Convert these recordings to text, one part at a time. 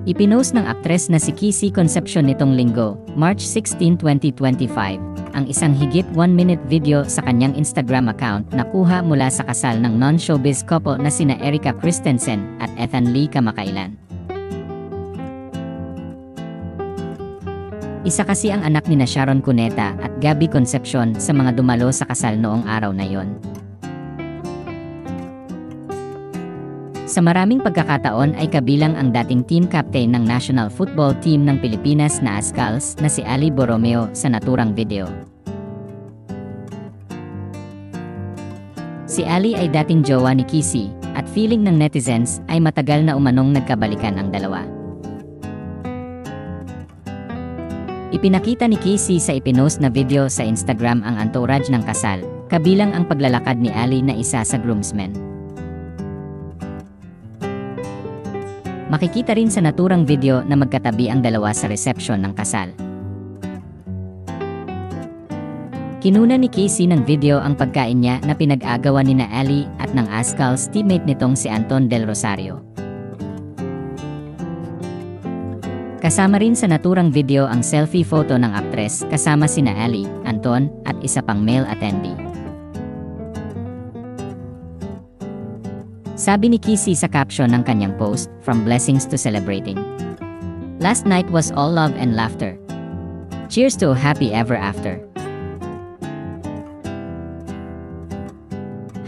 Ipinost ng aktres na si Kissy Concepcion nitong linggo, March 16, 2025, ang isang higit 1-minute video sa kanyang Instagram account na kuha mula sa kasal ng non-showbiz couple na sina Erika Christensen at Ethan Lee kamakailan. Isa kasi ang anak ni Sharon Cuneta at Gabby Concepcion sa mga dumalo sa kasal noong araw na yon. Sa maraming pagkakataon ay kabilang ang dating team captain ng national football team ng Pilipinas na Azcals na si Ali Borromeo sa naturang video. Si Ali ay dating jowa ni Kissy at feeling ng netizens ay matagal na umanong nagkabalikan ang dalawa. Ipinakita ni Kissy sa ipinost na video sa Instagram ang entourage ng kasal, kabilang ang paglalakad ni Ali na isa sa groomsmen. Makikita rin sa naturang video na magkatabi ang dalawa sa reception ng kasal. Kinuna ni Kissy ng video ang pagkain niya na pinag-agawan nina Ali at ng Azcals teammate nitong si Anton Del Rosario. Kasama rin sa naturang video ang selfie photo ng aktres kasama sina Ali, Anton, at isa pang male attendee. Sabi ni Kissy sa caption ng kanyang post, "From blessings to celebrating. Last night was all love and laughter. Cheers to a happy ever after."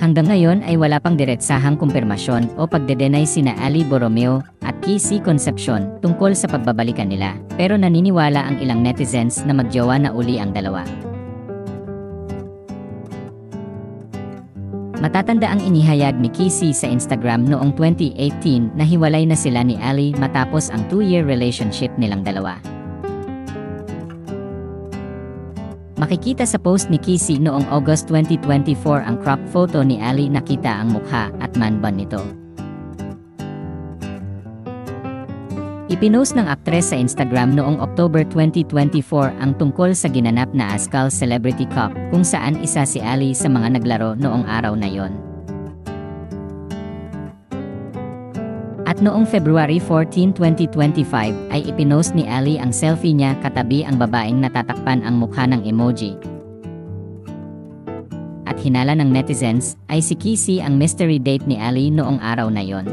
Hanggang ngayon ay wala pang diretsahang kumpirmasyon o pagdedenay sina Ali Borromeo at Kissy Concepcion tungkol sa pagbabalikan nila, pero naniniwala ang ilang netizens na magjowa na uli ang dalawa. Matatanda ang inihayag ni Kissy sa Instagram noong 2018 na hiwalay na sila ni Ali matapos ang 2-year relationship nilang dalawa. Makikita sa post ni Kissy noong August 2024 ang crop photo ni Ali na kita ang mukha at man bun nito. Ipinost ng aktres sa Instagram noong October 2024 ang tungkol sa ginanap na Azcals Celebrity Cup kung saan isa si Ali sa mga naglaro noong araw na yon. At noong February 14, 2025 ay ipinost ni Ali ang selfie niya katabi ang babaeng natatakpan ang mukha ng emoji. At hinala ng netizens ay si Kissy ang mystery date ni Ali noong araw na yon.